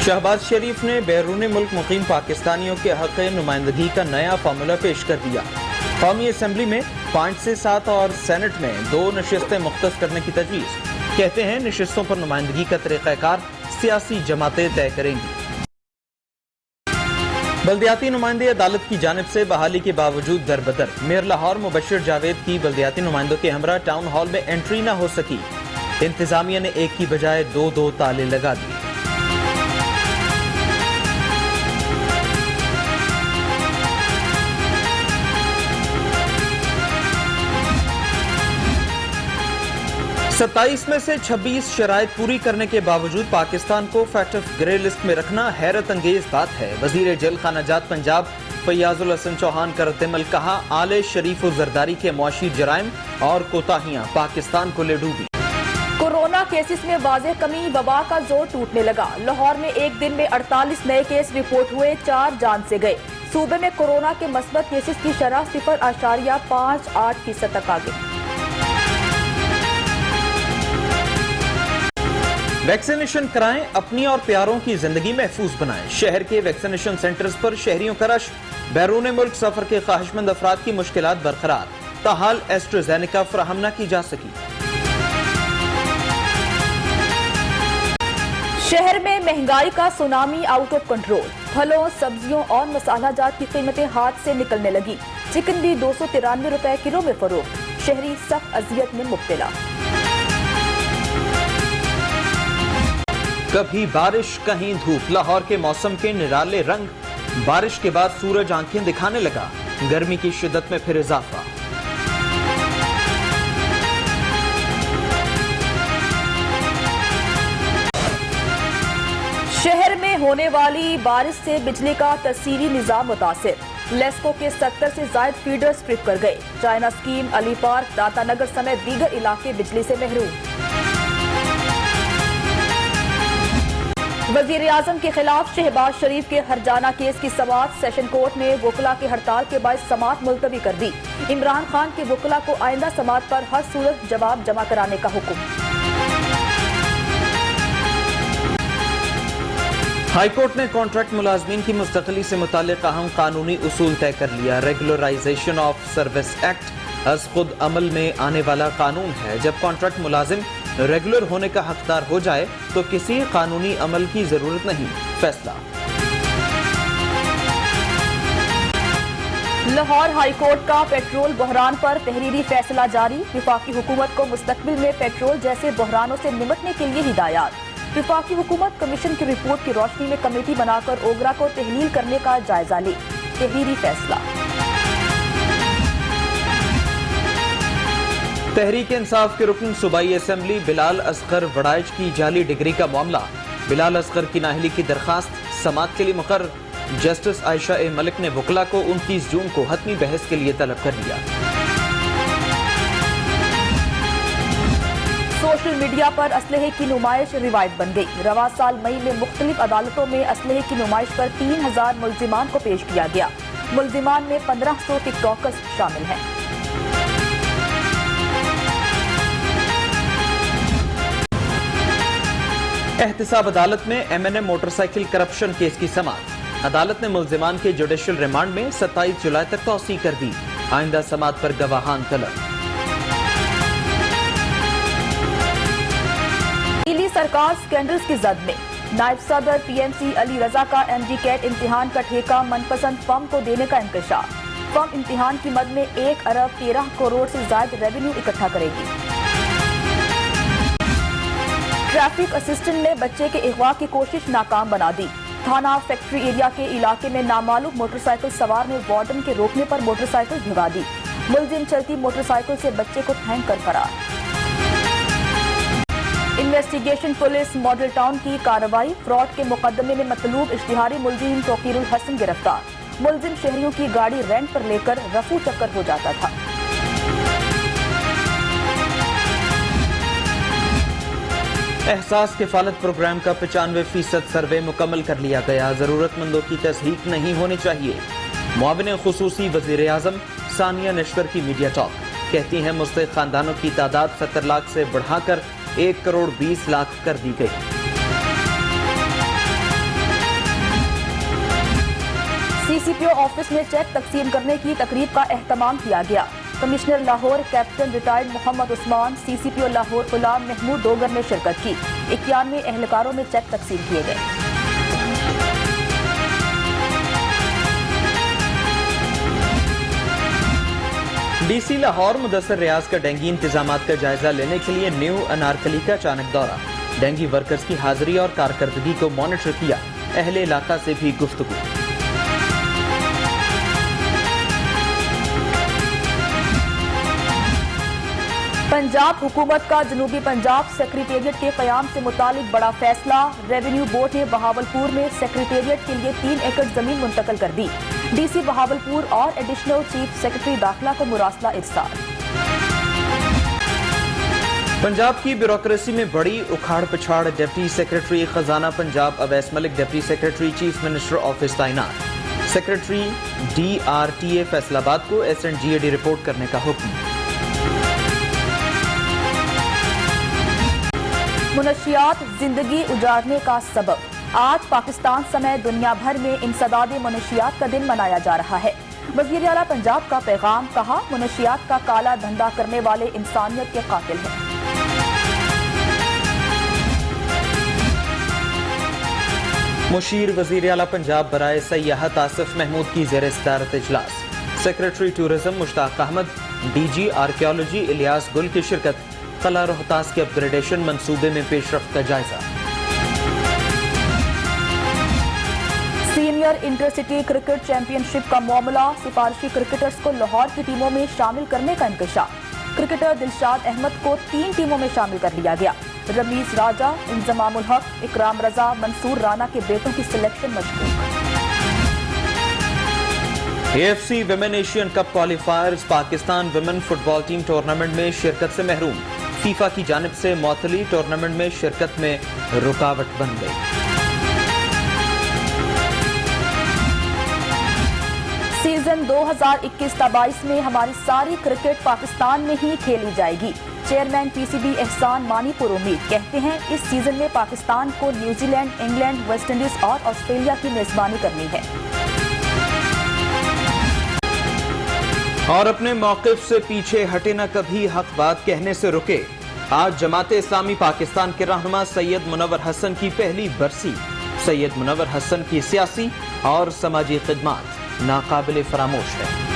शहबाज शरीफ ने बैरून मुल्क मुकीम पाकिस्तानियों के हक़ नुमाइंदगी का नया फार्मूला पेश कर दिया। कौमी असम्बली में 5 से 7 और सेनेट में 2 नशिस्तें मुख्तस करने की तजवीज़। कहते हैं नशिस्तों पर नुमाइंदगी का तरीक़ाकार सियासी जमातें तय करेंगी। बल्दियाती नुमाइंदे अदालत की जानिब से बहाली के बावजूद दरबदर। मेयर लाहौर मुबश्शिर जावेद की बल्दियाती नुमाइंदों के हमरा टाउन हॉल में एंट्री न हो सकी। इंतजामिया ने एक की बजाय 2 ताले लगा दिए। सत्ताईस में से 26 शराइत पूरी करने के बावजूद पाकिस्तान को फैक्ट ऑफ ग्रे लिस्ट में रखना हैरत अंगेज बात है। वजीर जेल खानाजात पंजाब फैयाजुल हसन चौहान का रद्द-ए-अमल कहा, आले शरीफ और जरदारी के मुआशी जराइम और कोताहियां पाकिस्तान को ले डूबी। कोरोना केसेस में वाज़ेह कमी, वबा का जोर टूटने लगा। लाहौर में एक दिन में 48 नए केस रिपोर्ट हुए, 4 जान से गए। सूबे में कोरोना के मस्बत केसेस की शरह 0.58% तक आ गई। वैक्सीनेशन कराएं, अपनी और प्यारों की जिंदगी महफूज बनाएं। शहर के वैक्सीनेशन सेंटर्स पर शहरियों का रश। बैरून मुल्क सफर के ख्वाहिशमंद अफराद की मुश्किलात बरकरार। ताहाल एस्ट्राजेनेका फराहम न की जा सकी। शहर में महंगाई का सुनामी आउट ऑफ कंट्रोल। फलों, सब्जियों और मसाला जात की कीमतें हाथ से निकलने लगी। चिकन भी 293 रुपए किलो में फरोख्त। शहरी सख्त अजियत में मुब्तला। कभी बारिश कहीं धूप। लाहौर के मौसम के निराले रंग। बारिश के बाद सूरज आंखें दिखाने लगा। गर्मी की शिद्दत में फिर इजाफा। शहर में होने वाली बारिश से बिजली का तस्सीरी निजाम मुतासिर। लेस्को के 70 से जायद फीडर्स ट्रिप कर गए। चाइना स्कीम, अली पार्क, दाता नगर समेत दीगर इलाके बिजली से महरूम। वजीर आजम के खिलाफ शहबाज शरीफ के हरजाना केस की समाअत। सेशन कोर्ट ने वकला की हड़ताल के बाद समाअत मुलतवी कर दी। इमरान खान के वकला को आइंदा समाअत पर हर सूरत जवाब जमा कराने का हुक्म। हाई कोर्ट ने कॉन्ट्रैक्ट मुलाजमीन की मुस्तकिली से मुताल्लिक अहम कानूनी उसूल तय कर लिया। रेगुलराइजेशन ऑफ सर्विस एक्ट अज खुद अमल में आने वाला कानून है। जब कॉन्ट्रैक्ट मुलाजिम रेगुलर होने का हकदार हो जाए तो किसी कानूनी अमल की जरूरत नहीं। फैसला। लाहौर हाई कोर्ट का पेट्रोल बहरान पर तहरीरी फैसला जारी। वफाकी हुकूमत को मुस्तकबिल में पेट्रोल जैसे बहरानों से निपटने के लिए हिदायत। वफाकी हुकूमत कमीशन की रिपोर्ट की रोशनी में कमेटी बनाकर ओगरा को तहलील करने का जायजा ले। तहरीरी फैसला। तहरीक इंसाफ के रुकन सूबाई असेंबली बिलाल असगर वड़ाइच की जाली डिग्री का मामला। बिलाल असगर की नाहली की दरखास्त समाअत के लिए मुकर्रर। जस्टिस आयशा ए मलिक ने वकला को 29 जून को हतमी बहस के लिए तलब कर लिया। सोशल मीडिया पर असलहे की नुमाइश रिवायत बन गई। रवा साल मई में मुख्तलिफ अदालतों में असलहे की नुमाइश पर 3000 मुल्जिमान को पेश किया गया। मुल्जिमान में 1500 टिकटॉकर्स शामिल हैं। एहतिसाब अदालत में एमएनए मोटरसाइकिल करप्शन केस की समाअत। अदालत ने मुल्जिमान के जुडिशियल रिमांड में 27 जुलाई तक तौसी कर दी। आइंदा समाअत पर गवाहान तलब। दिल्ली सरकार स्कैंडल्स की जद में। नायब सदर पीएमसी अली रजा का एमडी कैट इम्तिहान का ठेका मनपसंद फर्म को देने का इंकशाफ। फर्म इम्तिहान की मद में 1 अरब 13 करोड़ से ज्यादा रेवेन्यू इकट्ठा करेगी। ट्रैफिक असिस्टेंट ने बच्चे के अगवा की कोशिश नाकाम बना दी। थाना फैक्ट्री एरिया के इलाके में नामालूम मोटरसाइकिल सवार ने वार्डन के रोकने पर मोटरसाइकिल भिगा दी। मुलजिम चलती मोटरसाइकिल से बच्चे को फेंक कर फरार। इन्वेस्टिगेशन पुलिस मॉडल टाउन की कार्रवाई। फ्रॉड के मुकदमे में मतलूब इश्तिहारी मुलजिम तौकीरुल हसन गिरफ्तार। मुलजिम शहरियों की गाड़ी रेंट पर लेकर रफू चक्कर हो जाता था। एहसास किफालत प्रोग्राम का 95% सर्वे मुकम्मल कर लिया गया। जरूरतमंदों की तस्दीक नहीं होनी चाहिए। मुआविन खुसूसी वजीर आजम सानिया नश्वर की मीडिया टॉक। कहती हैं मुस्तहिक खानदानों की तादाद 70 लाख से बढ़ाकर 1 करोड़ 20 लाख कर दी गई। DCPO ऑफिस में चेक तकसीम करने की तकरीब का एहतमाम किया गया। Commissioner Lahore captain retired Mohammad Usman, CCPO Lahore Ghulam Mahmood Dogar ने शिरकत की। 91 एहलकारों में चेक तकसीम किए गए। DC लाहौर मुदस्सर रियाज का डेंगी इंतजामात का जायजा लेने के लिए न्यू अनारकली का अचानक दौरा। डेंगी वर्कर्स की हाजिरी और कारकर्दगी को मॉनिटर किया। अहले इलाका से भी गुफ्तगू। पंजाब हुकूमत का जनूबी पंजाब सेक्रेटेरिएट के क़याम से मुतालिक बड़ा फैसला। रेवेन्यू बोर्ड ने बहावलपुर में सेक्रेटेरिएट के लिए 3 एकड़ जमीन मुंतकिल कर दी। DC बहावलपुर और एडिशनल चीफ सेक्रेटरी दाखिला को मुरासला इरसाल। पंजाब की ब्यूरोक्रेसी में बड़ी उखाड़ पिछाड़। डिप्टी सेक्रेटरी खजाना Punjab Awais Malik deputy secretary chief minister office तैनात। सेक्रेटरी DRTA फैसलाबाद को SNGAD रिपोर्ट करने का हुक्म। मुनशियात जिंदगी उजाड़ने का सबब। आज पाकिस्तान समेत दुनिया भर में इंसदाद मुनशियात का दिन मनाया जा रहा है। वज़ीर आला पंजाब का पैगाम, कहा मुनशियात का काला धंधा करने वाले इंसानियत के कातिल हैं। मुशीर वज़ीर आला पंजाब बराए सयाहत आसिफ महमूद की ज़ेर सदारत इजलास। Secretary tourism Mushtaq Ahmed, DG archaeology Ilyas Gul की शिरकत। कला रोहतास के अपग्रेडेशन मंसूबे में पेशरफ्त का जायजा। सीनियर इंटरसिटी क्रिकेट चैंपियनशिप का मामला। सिफारिशी क्रिकेटर्स को लाहौर की टीमों में शामिल करने का इंकशाफ। क्रिकेटर दिलशाद अहमद को 3 टीमों में शामिल कर लिया गया। रमीज राजा, इंजमामुल हक, इकराम रजा, मंसूर राना के बेटों की सिलेक्शन मशकूक। AFC women Asian cup qualifiers. Pakistan women football team tournament में शिरकत से महरूम। फीफा की जानिब से मौतली टूर्नामेंट में शिरकत में रुकावट बन गई। सीजन 2021-22 में हमारी सारी क्रिकेट पाकिस्तान में ही खेली जाएगी। चेयरमैन PCB एहसान मानीपुर उम्मीद, कहते हैं इस सीजन में पाकिस्तान को न्यूजीलैंड, इंग्लैंड, वेस्ट इंडीज और ऑस्ट्रेलिया की मेजबानी करनी है। और अपने मौक़िफ़ से पीछे हटे न कभी, हक बात कहने से रुके। आज जमाते इस्लामी पाकिस्तान के रहनुमा सैयद मुनव्वर हसन की पहली बरसी। सैयद मुनव्वर हसन की सियासी और समाजी खिदमत नाकाबिले फरामोश है।